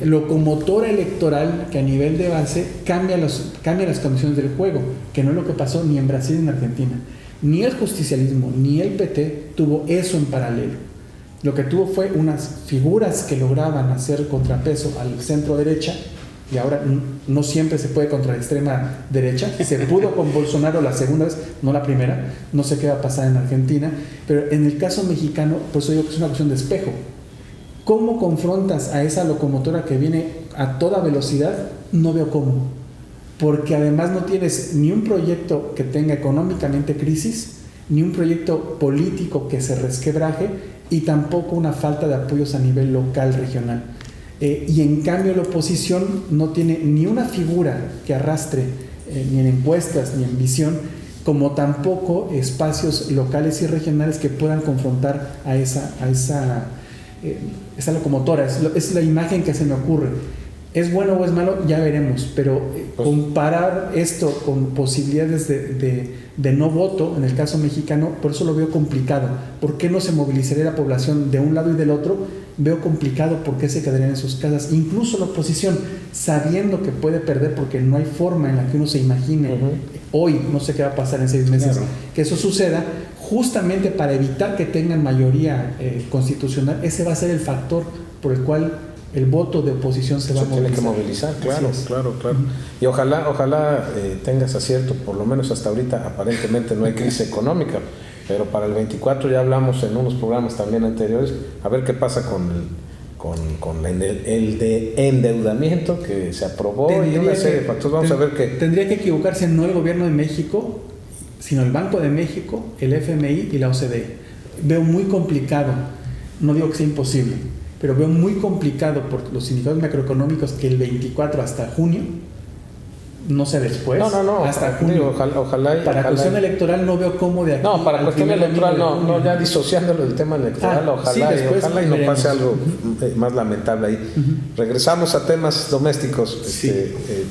locomotora electoral que a nivel de base cambia las condiciones del juego, que no es lo que pasó ni en Brasil ni en Argentina. Ni el justicialismo ni el PT tuvo eso en paralelo. Lo que tuvo fue unas figuras que lograban hacer contrapeso al centro derecha, y ahora no siempre se puede contra la extrema derecha. Se pudo con Bolsonaro la segunda vez, no la primera. No sé qué va a pasar en Argentina, pero en el caso mexicano, por eso digo que es una cuestión de espejo. ¿Cómo confrontas a esa locomotora que viene a toda velocidad? No veo cómo, porque además no tienes ni un proyecto que tenga económicamente crisis, ni un proyecto político que se resquebraje, y tampoco una falta de apoyos a nivel local, regional. Y en cambio la oposición no tiene ni una figura que arrastre, ni en encuestas ni en visión, como tampoco espacios locales y regionales que puedan confrontar a esa locomotora. Es la imagen que se me ocurre. ¿Es bueno o es malo? Ya veremos, pero comparar esto con posibilidades de no voto, en el caso mexicano, por eso lo veo complicado. ¿Por qué no se movilizaría la población de un lado y del otro? Veo complicado por qué se quedarían en sus casas. Incluso la oposición, sabiendo que puede perder, porque no hay forma en la que uno se imagine hoy, no sé qué va a pasar en 6 meses, que eso suceda, justamente para evitar que tengan mayoría constitucional. Ese va a ser el factor por el cual el voto de oposición se va a movilizar. Tiene que movilizar, claro. Y ojalá tengas acierto, por lo menos hasta ahorita aparentemente no hay crisis económica, pero para el 24 ya hablamos en unos programas también anteriores, a ver qué pasa con el de endeudamiento que se aprobó y una serie de factores. Vamos a ver qué. Tendría que equivocarse no el gobierno de México, sino el Banco de México, el FMI y la OCDE. Veo muy complicado, no digo que sea imposible, pero veo muy complicado por los indicadores macroeconómicos que el 24 hasta junio, no sé después, hasta junio. Ojalá. Para cuestión electoral no veo cómo de aquí. No, para cuestión electoral no, ya disociándolo del tema electoral, ojalá y no pase algo más lamentable ahí. Regresamos a temas domésticos.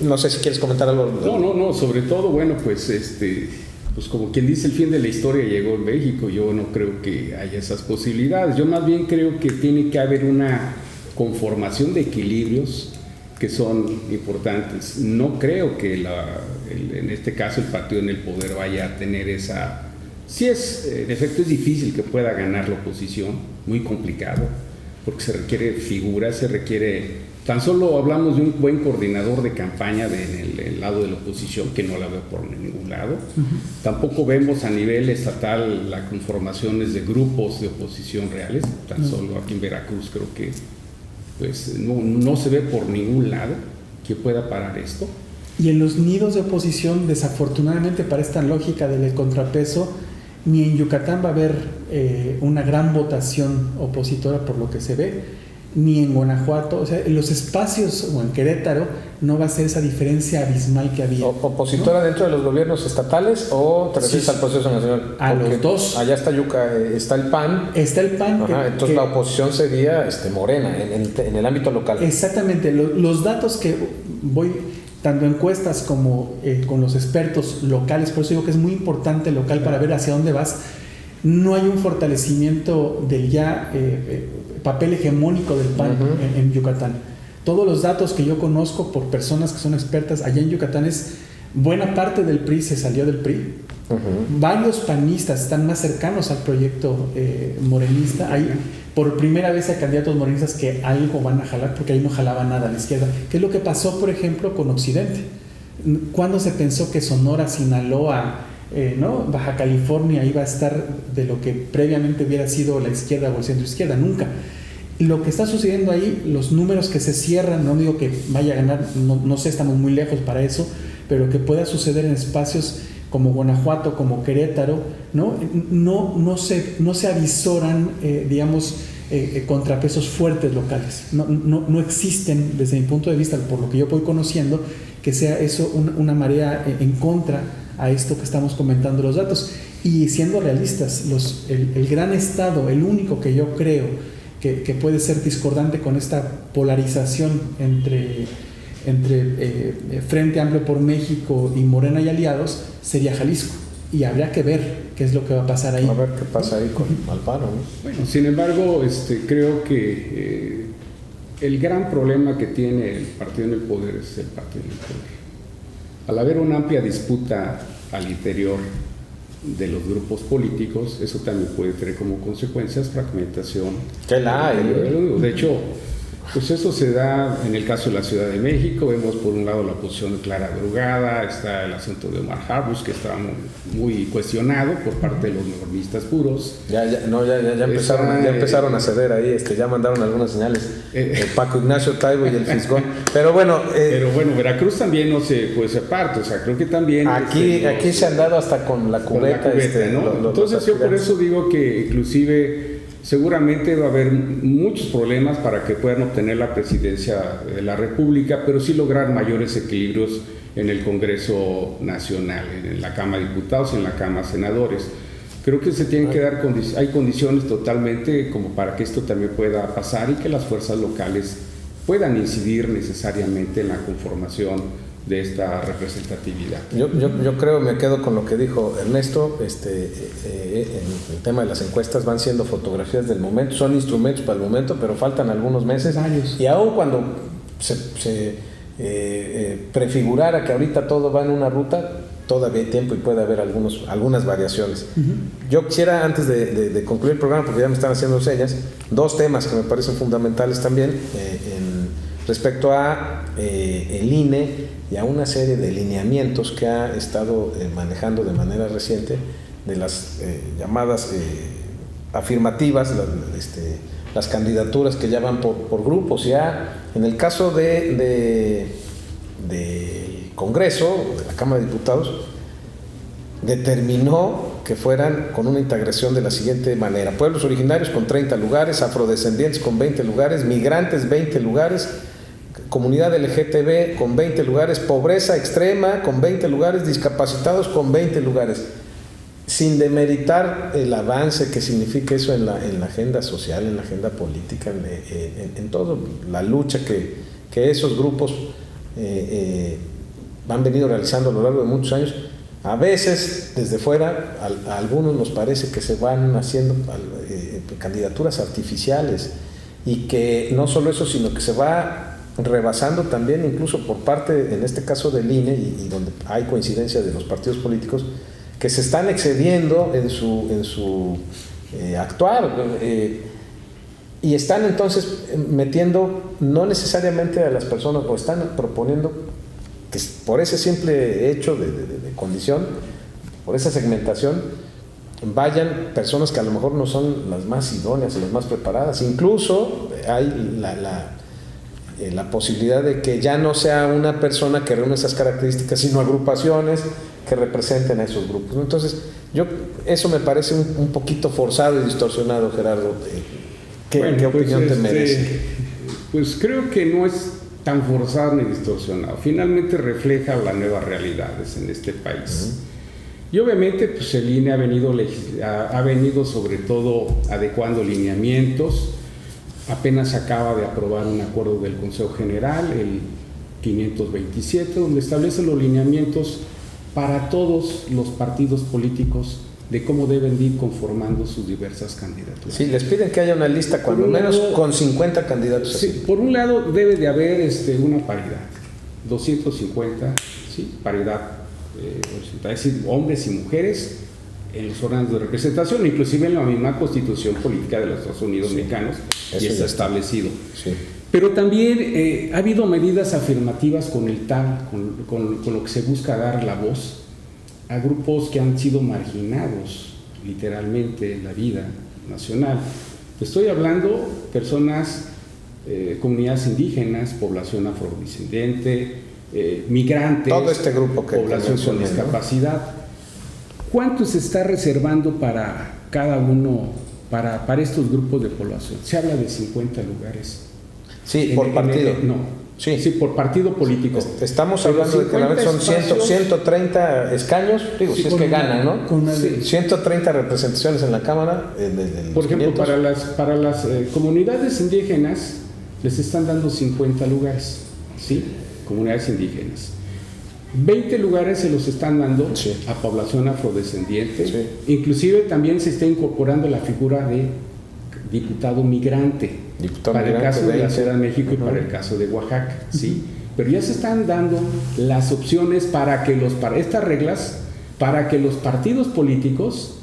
No sé si quieres comentar algo. No, sobre todo, bueno, pues como quien dice, el fin de la historia llegó en México. Yo no creo que haya esas posibilidades. Yo más bien creo que tiene que haber una conformación de equilibrios que son importantes. No creo que en este caso el partido en el poder vaya a tener esa... Sí en efecto es difícil que pueda ganar la oposición, muy complicado, porque se requiere figuras, tan solo hablamos de un buen coordinador de campaña en lado de la oposición, que no la veo por ningún lado. Tampoco vemos a nivel estatal las conformaciones de grupos de oposición reales, tan solo aquí en Veracruz creo que pues, no se ve por ningún lado que pueda parar esto. Y en los nidos de oposición, desafortunadamente para esta lógica del contrapeso, ni en Yucatán va a haber una gran votación opositora por lo que se ve, ni en Guanajuato, o sea, en los espacios o en Querétaro no va a ser esa diferencia abismal que había. ¿Opositora, ¿no?, dentro de los gobiernos estatales o te refieres al proceso nacional? A los dos. Allá está está el PAN. Está el PAN. Ajá, entonces la oposición sería Morena en el ámbito local. Exactamente. Los datos que voy, tanto encuestas como con los expertos locales, por eso digo que es muy importante local para ver hacia dónde vas. No hay un fortalecimiento del papel hegemónico del PAN en Yucatán. Todos los datos que yo conozco por personas que son expertas allá en Yucatán es buena parte del PRI se salió del PRI. Varios panistas están más cercanos al proyecto morenista. Hay por primera vez hay candidatos morenistas que algo van a jalar, porque ahí no jalaba nada a la izquierda. ¿Qué es lo que pasó, por ejemplo, con Occidente? ¿Cuándo se pensó que Sonora, Sinaloa, Baja California iba a estar de lo que previamente hubiera sido la izquierda o el centro izquierda? Nunca. Lo que está sucediendo ahí, los números que se cierran, no digo que vaya a ganar, no sé, estamos muy lejos para eso, pero que pueda suceder en espacios como Guanajuato, como Querétaro, no se avisoran, contrapesos fuertes locales. No existen, desde mi punto de vista, por lo que yo voy conociendo, que sea eso una marea en contra a esto que estamos comentando los datos. Y siendo realistas, el gran estado, el único que yo creo que puede ser discordante con esta polarización entre Frente Amplio por México y Morena y aliados, sería Jalisco. Y habría que ver qué es lo que va a pasar ahí. A ver qué pasa ahí con Alfaro, ¿no? Bueno, sin embargo, creo que el gran problema que tiene el partido en el poder es el partido en el poder. Al haber una amplia disputa al interior de los grupos políticos, eso también puede tener como consecuencias fragmentación. ¿Qué la hay? De hecho, pues eso se da en el caso de la Ciudad de México. Vemos por un lado la posición de Clara Brugada, está el asunto de Omar Harfuch, que está muy cuestionado por parte de los normistas puros. Ya empezaron a ceder ahí, ya mandaron algunas señales, Paco Ignacio Taibo y el Fisgón. Pero bueno, Veracruz también no se puede ser parte, o sea, creo que también aquí se han dado hasta con la cubeta, ¿no? Entonces yo por eso digo que inclusive seguramente va a haber muchos problemas para que puedan obtener la presidencia de la República, pero sí lograr mayores equilibrios en el Congreso Nacional, en la Cámara de Diputados y en la Cámara de Senadores. Creo que se tienen que dar hay condiciones totalmente como para que esto también pueda pasar y que las fuerzas locales puedan incidir necesariamente en la conformación de esta representatividad. Yo creo, me quedo con lo que dijo Ernesto, en el tema de las encuestas van siendo fotografías del momento, son instrumentos para el momento, pero faltan algunos meses. Y aún cuando se prefigurara que ahorita todo va en una ruta, todavía hay tiempo y puede haber algunas variaciones. Yo quisiera, antes de concluir el programa, porque ya me están haciendo señas, dos temas que me parecen fundamentales también, respecto a el INE y a una serie de lineamientos que ha estado manejando de manera reciente de las llamadas afirmativas, las candidaturas que ya van por grupos. Ya en el caso del Congreso, de la Cámara de Diputados, determinó que fueran con una integración de la siguiente manera: pueblos originarios con 30 lugares, afrodescendientes con 20 lugares, migrantes 20 lugares, comunidad LGTB con 20 lugares, pobreza extrema con 20 lugares, discapacitados con 20 lugares, sin demeritar el avance que significa eso en la agenda social, en la agenda política, en toda la lucha que esos grupos han venido realizando a lo largo de muchos años. A veces, desde fuera, a algunos nos parece que se van haciendo candidaturas artificiales, y que no solo eso, sino que se va rebasando también, incluso por parte, en este caso del INE, y donde hay coincidencia de los partidos políticos, que se están excediendo en su actuar, y están entonces metiendo no necesariamente a las personas, o están proponiendo que por ese simple hecho de condición, por esa segmentación, vayan personas que a lo mejor no son las más idóneas y las más preparadas. Incluso hay la posibilidad de que ya no sea una persona que reúne esas características, sino agrupaciones que representen a esos grupos, ¿no? Entonces, eso me parece un poquito forzado y distorsionado, Gerardo. ¿Qué opinión te merece? Pues creo que no es tan forzado ni distorsionado. Finalmente refleja las nuevas realidades en este país. Y obviamente pues el INE ha venido sobre todo adecuando lineamientos. Apenas acaba de aprobar un acuerdo del Consejo General, el 527, donde establece los lineamientos para todos los partidos políticos de cómo deben ir conformando sus diversas candidaturas. Sí, les piden que haya una lista cuando menos con 50 candidatos. Sí, por un lado debe de haber una paridad, 250, ¿sí? Paridad, es decir, hombres y mujeres en los órganos de representación, inclusive en la misma Constitución Política de los Estados Unidos Mexicanos, y está establecido. Sí. Pero también ha habido medidas afirmativas con el TAM, con lo que se busca dar la voz a grupos que han sido marginados literalmente en la vida nacional. Estoy hablando personas, comunidades indígenas, población afrodescendiente, migrantes, todo este grupo que población con discapacidad. ¿Cuánto se está reservando para cada uno, para estos grupos de población? Se habla de 50 lugares. Sí, por partido. Sí, por partido político. Estamos hablando de que la vez son 130 escaños, digo, si es que ganan, ¿no? 130 representaciones en la Cámara. Por ejemplo, para las comunidades indígenas les están dando 50 lugares, ¿sí? Comunidades indígenas. 20 lugares se los están dando a población afrodescendiente. Sí. Inclusive también se está incorporando la figura de diputado migrante. Para el caso de la Ciudad de México y para el caso de Oaxaca, ¿sí? Pero ya se están dando las opciones para estas reglas, para que los partidos políticos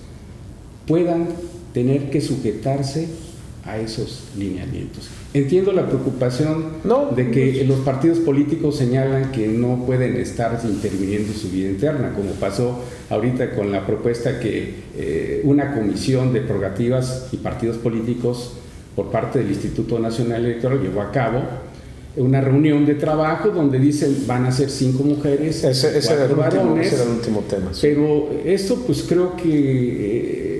puedan tener que sujetarse a esos lineamientos. Entiendo la preocupación de que los partidos políticos señalan que no pueden estar interviniendo en su vida interna, como pasó ahorita con la propuesta que una comisión de prerrogativas y partidos políticos por parte del Instituto Nacional Electoral llevó a cabo una reunión de trabajo donde dicen van a ser 5 mujeres, 4 varones. Ese era el último tema. Sí. Pero esto pues creo que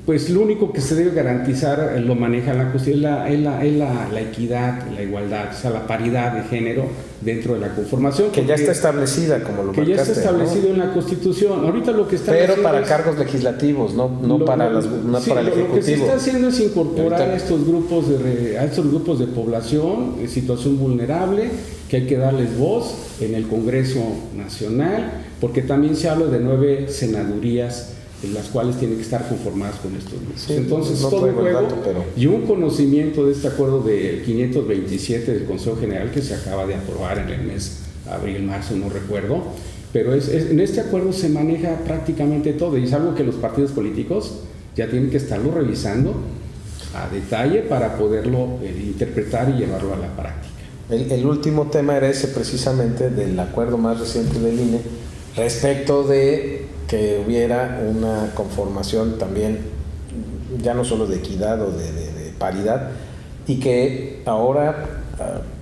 pues lo único que se debe garantizar lo maneja la Constitución es la equidad, la igualdad, o sea, la paridad de género dentro de la conformación. Que ya está establecida, como lo marcaste. Que ya está establecido, ¿no? En la Constitución. Ahorita lo que está pero para cargos legislativos, no para el Ejecutivo. Lo que se está haciendo es incorporar a estos grupos de población en situación vulnerable, que hay que darles voz en el Congreso Nacional, porque también se habla de 9 senadurías en las cuales tienen que estar conformadas con estos grupos. Sí, entonces, todo el juego y un conocimiento de este acuerdo del 527 del Consejo General que se acaba de aprobar en el mes abril, marzo, no recuerdo, pero en este acuerdo se maneja prácticamente todo, y es algo que los partidos políticos ya tienen que estarlo revisando a detalle para poderlo interpretar y llevarlo a la práctica. El último tema era ese, precisamente, del acuerdo más reciente del INE respecto de que hubiera una conformación también, ya no solo de equidad o de paridad, y que ahora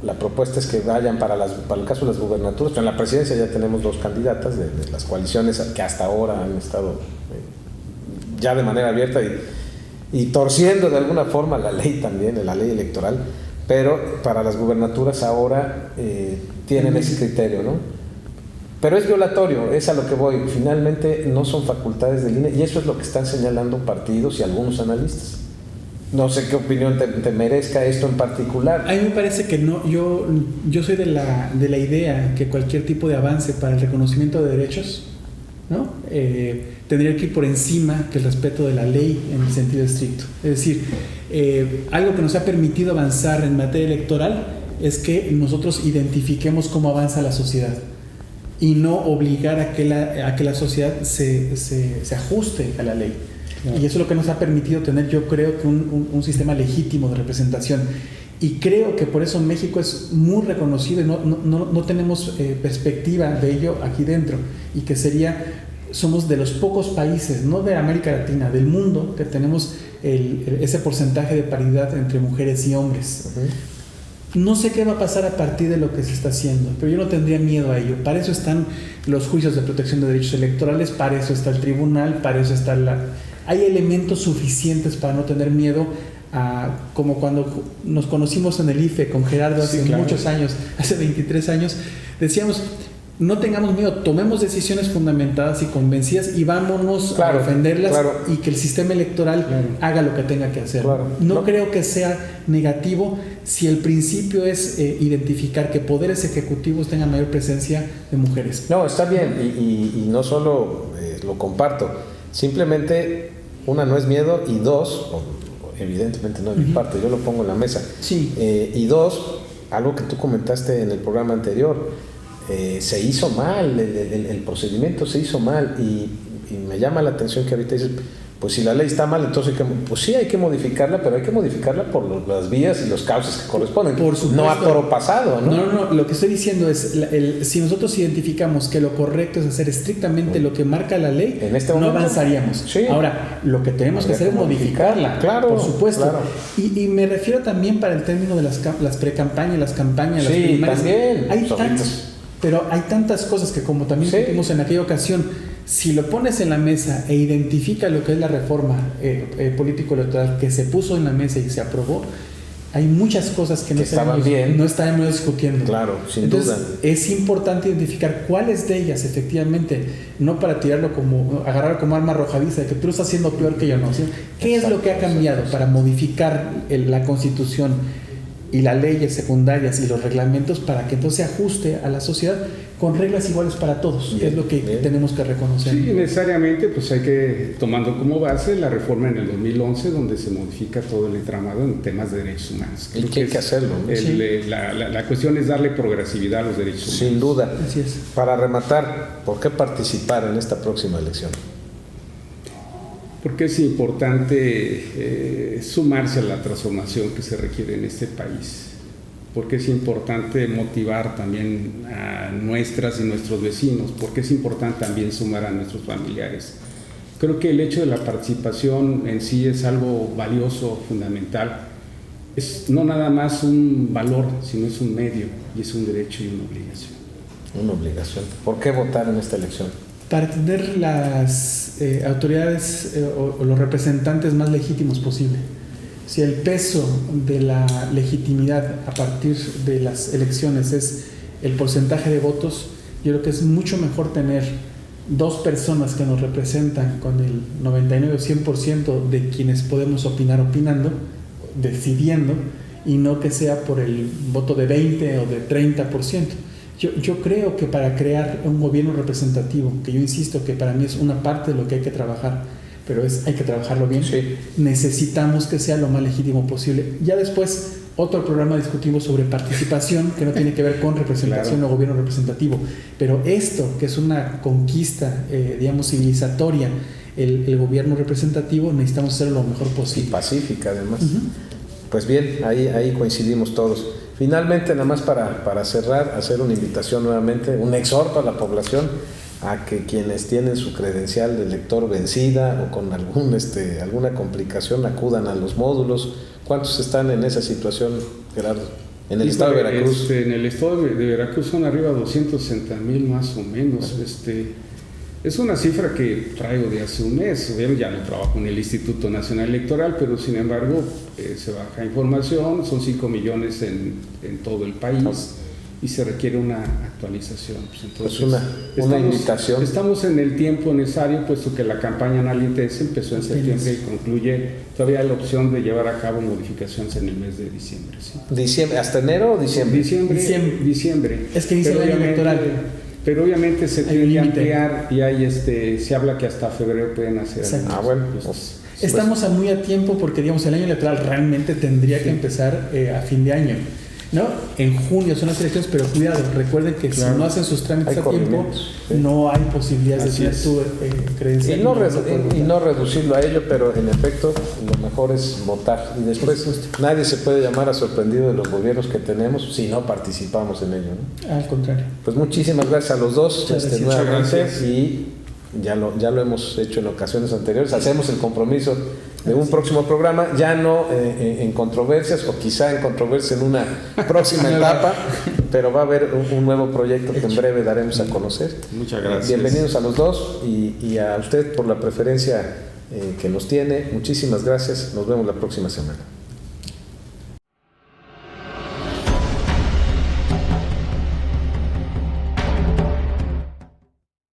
la propuesta es que vayan para el caso de las gubernaturas. En la presidencia ya tenemos 2 candidatas de las coaliciones que hasta ahora han estado ya de manera abierta y torciendo de alguna forma la ley también, la ley electoral, pero para las gubernaturas ahora tienen ese criterio, ¿no? Pero es violatorio, es a lo que voy. Finalmente no son facultades del INE, y eso es lo que están señalando partidos y algunos analistas. No sé qué opinión te merezca esto en particular. A mí me parece que no. Yo soy de la idea que cualquier tipo de avance para el reconocimiento de derechos, ¿no? Tendría que ir por encima que el respeto de la ley en el sentido estricto. Es decir, algo que nos ha permitido avanzar en materia electoral es que nosotros identifiquemos cómo avanza la sociedad y no obligar a que la sociedad se ajuste a la ley. Claro. Y eso es lo que nos ha permitido tener, yo creo, que un sistema legítimo de representación. Y creo que por eso México es muy reconocido y no tenemos perspectiva de ello aquí dentro. Y que somos de los pocos países, no de América Latina, del mundo, que tenemos ese porcentaje de paridad entre mujeres y hombres. No sé qué va a pasar a partir de lo que se está haciendo, pero yo no tendría miedo a ello. Para eso están los juicios de protección de derechos electorales, para eso está el tribunal, para eso está hay elementos suficientes para no tener miedo. Como cuando nos conocimos en el IFE con Gerardo hace muchos años, hace 23 años, decíamos, no tengamos miedo, tomemos decisiones fundamentadas y convencidas y vámonos a defenderlas y que el sistema electoral haga lo que tenga que hacer. No creo que sea negativo si el principio es identificar que poderes ejecutivos tengan mayor presencia de mujeres. No, está bien, y no solo lo comparto, simplemente una no es miedo y dos, evidentemente no es mi parte, yo lo pongo en la mesa. Sí. Y dos, algo que tú comentaste en el programa anterior, se hizo mal, el procedimiento se hizo mal y me llama la atención que ahorita dices, pues si la ley está mal, entonces pues sí hay que modificarla, pero hay que modificarla por las vías y los cauces que corresponden, por supuesto. No a toro pasado, ¿no? No, lo que estoy diciendo es, si nosotros identificamos que lo correcto es hacer estrictamente lo que marca la ley, en este momento, no avanzaríamos. Sí. Ahora, lo que tenemos que hacer es modificarla, claro, por supuesto. Claro. Y me refiero también para el término de las pre-campañas, las campañas, las primarias. También. Pero hay tantas cosas que, como también dijimos en aquella ocasión, si lo pones en la mesa e identifica lo que es la reforma político-electoral que se puso en la mesa y se aprobó, hay muchas cosas que no estábamos discutiendo. Claro, sin Entonces, duda. Es importante identificar cuáles de ellas efectivamente, no para agarrarlo como arma arrojadiza, de que tú lo estás haciendo peor que yo, no. ¿Sí? ¿Qué es lo que ha cambiado para modificar la Constitución y las leyes secundarias y los reglamentos para que entonces se ajuste a la sociedad con reglas iguales para todos? Es lo que tenemos que reconocer. Sí, necesariamente pues hay que, tomando como base la reforma en el 2011, donde se modifica todo el entramado en temas de derechos humanos. Y que hay que hacerlo, ¿no? La cuestión es darle progresividad a los derechos humanos. Sin duda. Así es. Para rematar, ¿por qué participar en esta próxima elección? Porque es importante sumarse a la transformación que se requiere en este país. Porque es importante motivar también a nuestras y nuestros vecinos. Porque es importante también sumar a nuestros familiares. Creo que el hecho de la participación en sí es algo valioso, fundamental. Es no nada más un valor, sino es un medio y es un derecho y una obligación. Una obligación. ¿Por qué votar en esta elección? Para tener las autoridades o los representantes más legítimos posible. Si el peso de la legitimidad a partir de las elecciones es el porcentaje de votos, yo creo que es mucho mejor tener dos personas que nos representan con el 99 o 100% de quienes podemos opinar opinando, decidiendo, y no que sea por el voto de 20 o de 30%. Yo creo que para crear un gobierno representativo, que yo insisto que para mí es una parte de lo que hay que trabajar, pero hay que trabajarlo bien, necesitamos que sea lo más legítimo posible. Ya después, otro programa discutimos sobre participación, que no tiene que ver con representación o gobierno representativo, pero esto, que es una conquista, civilizatoria, el gobierno representativo, necesitamos hacerlo lo mejor posible. Y pacífica, además. Pues bien, ahí coincidimos todos. Finalmente, nada más para cerrar, hacer una invitación nuevamente, un exhorto a la población a que quienes tienen su credencial de elector vencida o con alguna complicación acudan a los módulos. ¿Cuántos están en esa situación, Gerardo? En el estado de Veracruz. En el estado de Veracruz son arriba de 260,000 más o menos. Es una cifra que traigo de hace un mes. Ya no trabajo en el Instituto Nacional Electoral, pero sin embargo se baja información, son 5 millones en todo el país y se requiere una actualización. Pues entonces, una invitación. Estamos en el tiempo necesario, puesto que la campaña analítica empezó en septiembre y concluye. Todavía hay la opción de llevar a cabo modificaciones en el mes de diciembre. ¿Sí? ¿Diciembre? ¿Hasta enero o diciembre? Diciembre. Es que inicia el año electoral. Pero obviamente se tiene que ampliar y hay se habla que hasta febrero pueden hacer. Bueno. Estamos muy a tiempo porque, digamos, el año electoral realmente tendría que empezar a fin de año. ¿no? En junio son las elecciones, pero cuidado, recuerden que claro, si no hacen sus trámites a tiempo, sí, no hay posibilidades de tener tu credencial. Y no reducirlo a ello, pero en efecto lo mejor es votar. Y después nadie se puede llamar a sorprendido de los gobiernos que tenemos si no participamos en ello, ¿no? Al contrario. Pues muchísimas gracias a los dos nuevamente. Gracias. Y ya lo hemos hecho en ocasiones anteriores. Hacemos el compromiso de un próximo programa, ya no en controversias, o quizá en controversia en una próxima etapa, pero va a haber un nuevo proyecto que en breve daremos a conocer. Muchas gracias. Bienvenidos a los dos y a usted por la preferencia que nos tiene. Muchísimas gracias. Nos vemos la próxima semana.